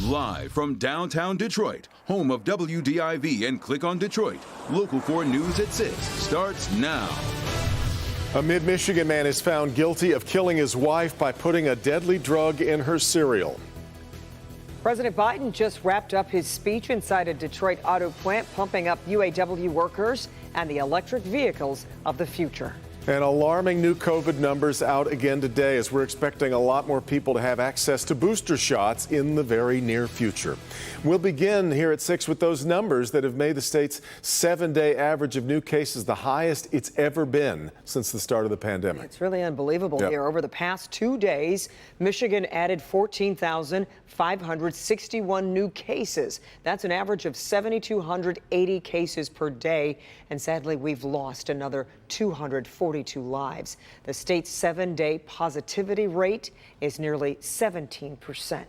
Live from downtown Detroit, home of WDIV and Click on Detroit, Local 4 News at 6 starts now. A mid-Michigan man is found guilty of killing his wife by putting a deadly drug in her cereal. President Biden just wrapped up his speech inside a Detroit auto plant, pumping up UAW workers and the electric vehicles of the future. And alarming new COVID numbers out again today, as we're expecting a lot more people to have access to booster shots in the very near future. We'll begin here at 6 with those numbers that have made the state's 7-day average of new cases the highest it's ever been since the start of the pandemic. It's really unbelievable here. Over the past 2 days, Michigan added 14,561 new cases. That's an average of 7,280 cases per day. And sadly, we've lost another 242 lives. The state's 7-day positivity rate is nearly 17%.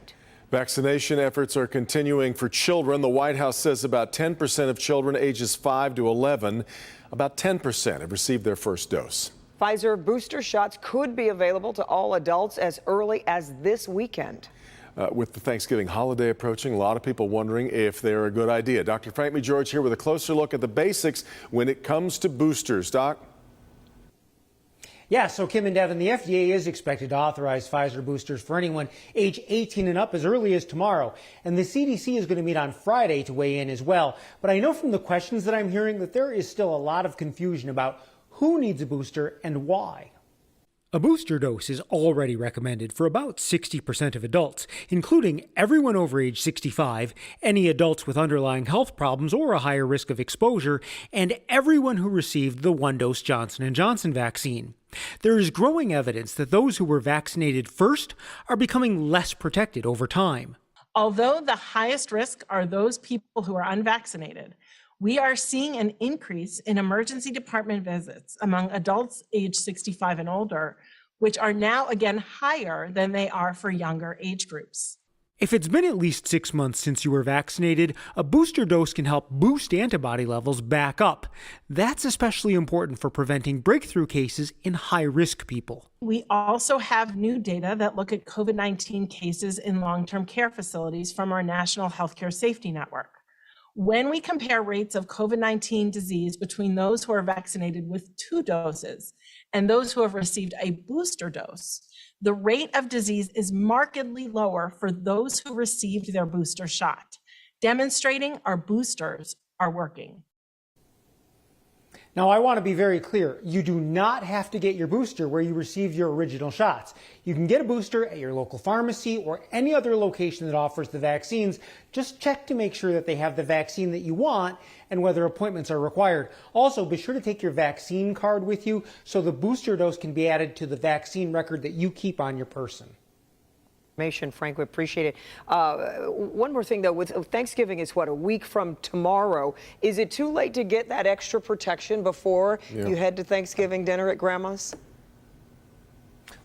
Vaccination efforts are continuing for children. The White House says about 10% of children ages 5 to 11, about 10% have received their first dose. Pfizer booster shots could be available to all adults as early as this weekend. With the Thanksgiving holiday approaching, a lot of people wondering if they're a good idea. Dr. Frank McGeorge here with a closer look at the basics when it comes to boosters. Doc? Yeah, so Kim and Devin, the FDA is expected to authorize Pfizer boosters for anyone age 18 and up as early as tomorrow. And the CDC is going to meet on Friday to weigh in as well. But I know from the questions that I'm hearing that there is still a lot of confusion about who needs a booster and why. A booster dose is already recommended for about 60% of adults, including everyone over age 65, any adults with underlying health problems or a higher risk of exposure, and everyone who received the one-dose Johnson & Johnson vaccine. There is growing evidence that those who were vaccinated first are becoming less protected over time. Although the highest risk are those people who are unvaccinated, we are seeing an increase in emergency department visits among adults age 65 and older, which are now again higher than they are for younger age groups. If it's been at least 6 months since you were vaccinated, a booster dose can help boost antibody levels back up. That's especially important for preventing breakthrough cases in high-risk people. We also have new data that look at COVID-19 cases in long-term care facilities from our National Healthcare Safety Network. When we compare rates of COVID-19 disease between those who are vaccinated with 2 doses and those who have received a booster dose, the rate of disease is markedly lower for those who received their booster shot, demonstrating our boosters are working. Now, I want to be very clear. You do not have to get your booster where you received your original shots. You can get a booster at your local pharmacy or any other location that offers the vaccines. Just check to make sure that they have the vaccine that you want and whether appointments are required. Also, be sure to take your vaccine card with you so the booster dose can be added to the vaccine record that you keep on your person. Frank, we appreciate it. One more thing, though, with Thanksgiving is what, a week from tomorrow. Is it too late to get that extra protection before you head to Thanksgiving dinner at Grandma's?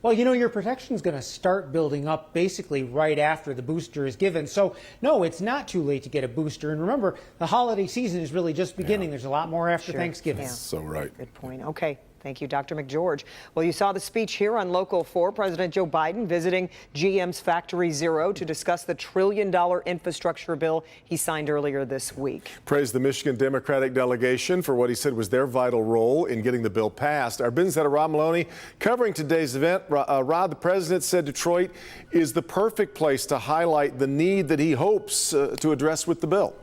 Well, you know, your protection is going to start building up basically right after the booster is given. So, no, it's not too late to get a booster. And remember, the holiday season is really just beginning. There's a lot more after Thanksgiving. So right. Good point. Okay. Thank you, Dr. McGeorge. Well, you saw the speech here on Local 4. President Joe Biden visiting GM's Factory Zero to discuss the $1 trillion infrastructure bill he signed earlier this week. Praised the Michigan Democratic delegation for what he said was their vital role in getting the bill passed. Our business editor, Rob Maloney, covering today's event. Rob, the president said Detroit is the perfect place to highlight the need that he hopes to address with the bill.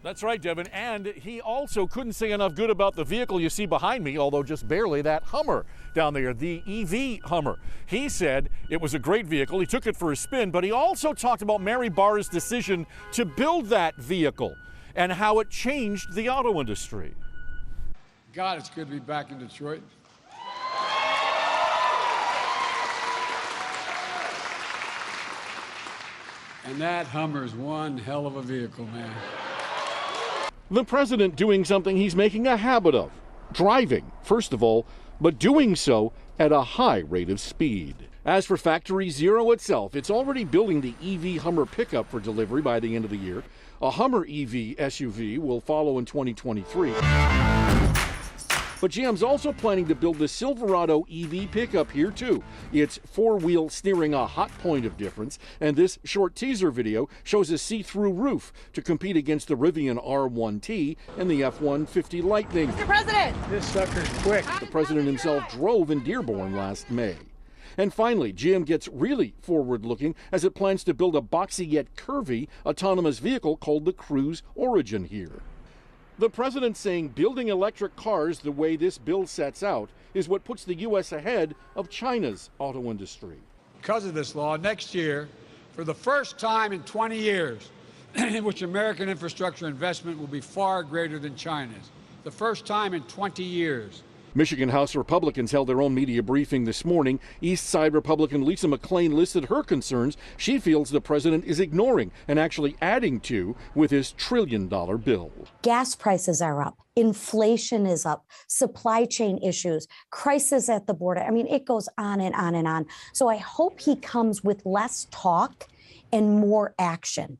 That's right, Devin, and he also couldn't say enough good about the vehicle you see behind me, although just barely, that Hummer down there, the EV Hummer. He said it was a great vehicle. He took it for a spin, but he also talked about Mary Barr's decision to build that vehicle and how it changed the auto industry. God, it's good to be back in Detroit. And that Hummer's one hell of a vehicle, man. The president doing something he's making a habit of, driving, first of all, but doing so at a high rate of speed. As for Factory Zero itself, it's already building the EV Hummer pickup for delivery by the end of the year. A Hummer EV SUV will follow in 2023. But GM's also planning to build the Silverado EV pickup here too. It's four-wheel steering a hot point of difference, and this short teaser video shows a see-through roof to compete against the Rivian R1T and the F-150 Lightning. Mr. President! This sucker's quick. The president himself drove in Dearborn last May. And finally, GM gets really forward-looking as it plans to build a boxy yet curvy autonomous vehicle called the Cruise Origin here. The president saying building electric cars the way this bill sets out is what puts the U.S. ahead of China's auto industry. Because of this law, next year, for the first time in 20 years, in which American infrastructure investment will be far greater than China's. The first time in 20 years. Michigan House Republicans held their own media briefing this morning. East Side Republican Lisa McClain listed her concerns she feels the president is ignoring and actually adding to with his trillion-dollar bill. Gas prices are up. Inflation is up. Supply chain issues, crisis at the border. I mean, it goes on and on and on. So I hope he comes with less talk and more action.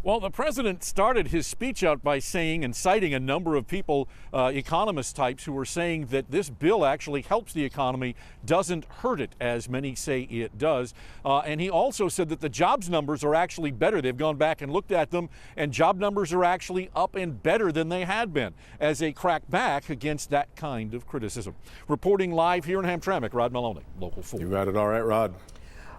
Well, the president started his speech out by saying and citing a number of people, economist types, who were saying that this bill actually helps the economy, doesn't hurt it, as many say it does. And he also said that the jobs numbers are actually better. They've gone back and looked at them, and job numbers are actually up and better than they had been, as a crack back against that kind of criticism. Reporting live here in Hamtramck, Rod Maloney, Local 4. You got it all right, Rod.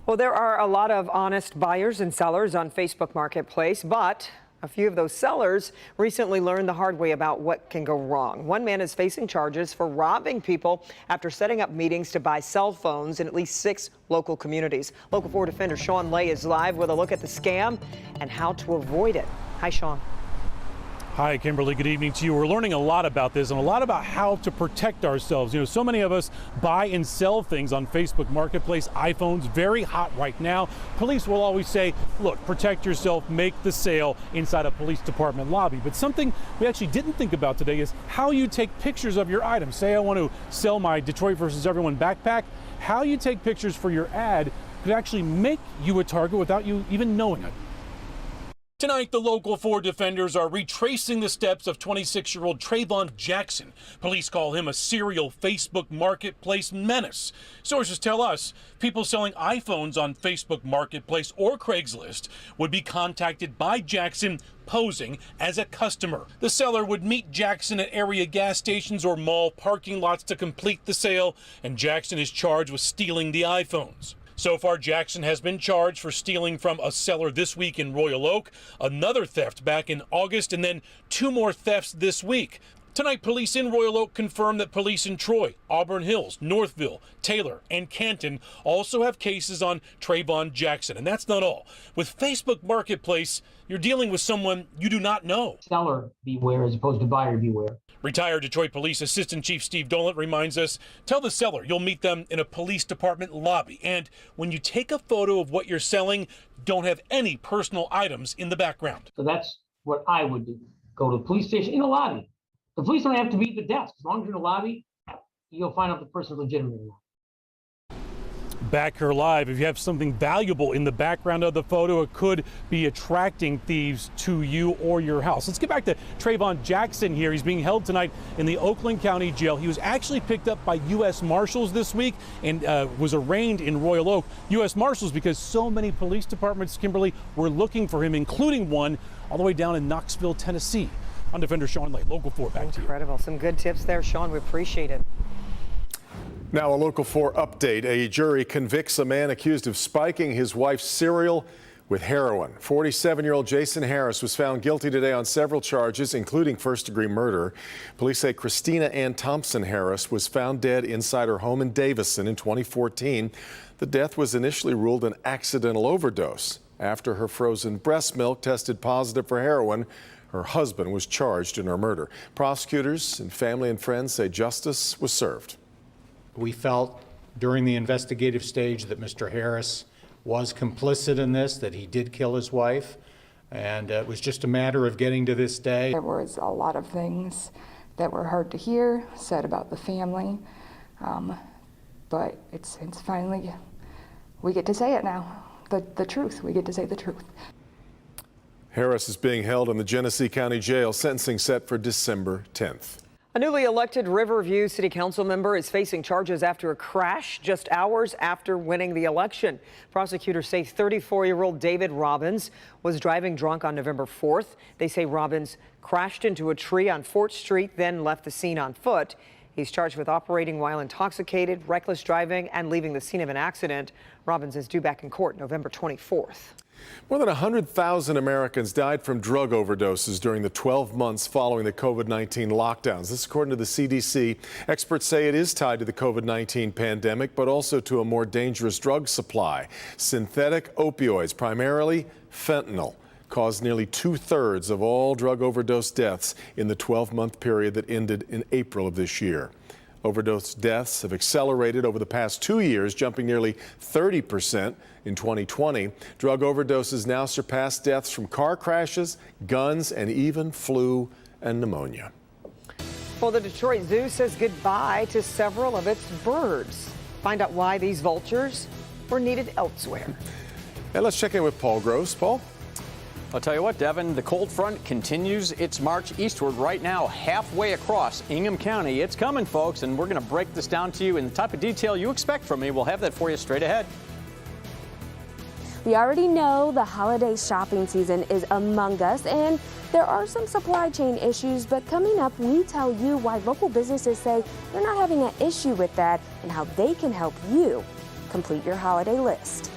Well, there are a lot of honest buyers and sellers on Facebook Marketplace, but a few of those sellers recently learned the hard way about what can go wrong. One man is facing charges for robbing people after setting up meetings to buy cell phones in at least 6 local communities. Local 4 defender Sean Lay is live with a look at the scam and how to avoid it. Hi, Sean. Hi, Kimberly. Good evening to you. We're learning a lot about this and a lot about how to protect ourselves. You know, so many of us buy and sell things on Facebook Marketplace. iPhones, very hot right now. Police will always say, look, protect yourself, make the sale inside a police department lobby. But something we actually didn't think about today is how you take pictures of your items. Say I want to sell my Detroit versus Everyone backpack. How you take pictures for your ad could actually make you a target without you even knowing it. Tonight, the Local 4 defenders are retracing the steps of 26-year-old Trayvon Jackson. Police call him a serial Facebook Marketplace menace. Sources tell us people selling iPhones on Facebook Marketplace or Craigslist would be contacted by Jackson posing as a customer. The seller would meet Jackson at area gas stations or mall parking lots to complete the sale, and Jackson is charged with stealing the iPhones. So far, Jackson has been charged for stealing from a seller this week in Royal Oak, another theft back in August, and then 2 more thefts this week. Tonight, police in Royal Oak confirmed that police in Troy, Auburn Hills, Northville, Taylor, and Canton also have cases on Trayvon Jackson. And that's not all. With Facebook Marketplace, you're dealing with someone you do not know. Seller beware as opposed to buyer beware. Retired Detroit Police Assistant Chief Steve Dolan reminds us, tell the seller you'll meet them in a police department lobby. And when you take a photo of what you're selling, don't have any personal items in the background. So that's what I would do. Go to the police station in the lobby. The police don't have to be at the desk. As long as you're in the lobby, you'll find out the person's legitimate or not. Back here live, if you have something valuable in the background of the photo, it could be attracting thieves to you or your house. Let's get back to Trayvon Jackson here. He's being held tonight in the Oakland County Jail. He was actually picked up by U.S. Marshals this week and was arraigned in Royal Oak. U.S. Marshals because so many police departments, Kimberly, were looking for him, including one all the way down in Knoxville, Tennessee. I'm Defender Sean Lay, Local 4, back to you. Incredible. Some good tips there, Sean. We appreciate it. Now, a Local 4 update. A jury convicts a man accused of spiking his wife's cereal with heroin. 47-year-old Jason Harris was found guilty today on several charges, including first-degree murder. Police say Christina Ann Thompson Harris was found dead inside her home in Davison in 2014. The death was initially ruled an accidental overdose. After her frozen breast milk tested positive for heroin, her husband was charged in her murder. Prosecutors and family and friends say justice was served. We felt during the investigative stage that Mr. Harris was complicit in this, that he did kill his wife, and it was just a matter of getting to this day. There was a lot of things that were hard to hear said about the family, but it's finally, we get to say it now, the truth. We get to say the truth. Harris is being held in the Genesee County Jail, sentencing set for December 10th. A newly elected Riverview City Council member is facing charges after a crash just hours after winning the election. Prosecutors say 34-year-old David Robbins was driving drunk on November 4th. They say Robbins crashed into a tree on Fort Street, then left the scene on foot. He's charged with operating while intoxicated, reckless driving, and leaving the scene of an accident. Robbins is due back in court November 24th. More than 100,000 Americans died from drug overdoses during the 12 months following the COVID-19 lockdowns. This according to the CDC. Experts say it is tied to the COVID-19 pandemic, but also to a more dangerous drug supply. Synthetic opioids, primarily fentanyl, caused nearly 2/3 of all drug overdose deaths in the 12-month period that ended in April of this year. Overdose deaths have accelerated over the past 2 years, jumping nearly 30% in 2020. Drug overdoses now surpass deaths from car crashes, guns, and even flu and pneumonia. Well, the Detroit Zoo says goodbye to several of its birds. Find out why these vultures were needed elsewhere. And let's check in with Paul Gross. Paul? I'll tell you what, Devin, the cold front continues its march eastward right now, halfway across Ingham County. It's coming, folks, and we're going to break this down to you in the type of detail you expect from me. We'll have that for you straight ahead. We already know the holiday shopping season is among us, and there are some supply chain issues, but coming up, we tell you why local businesses say they're not having an issue with that and how they can help you complete your holiday list.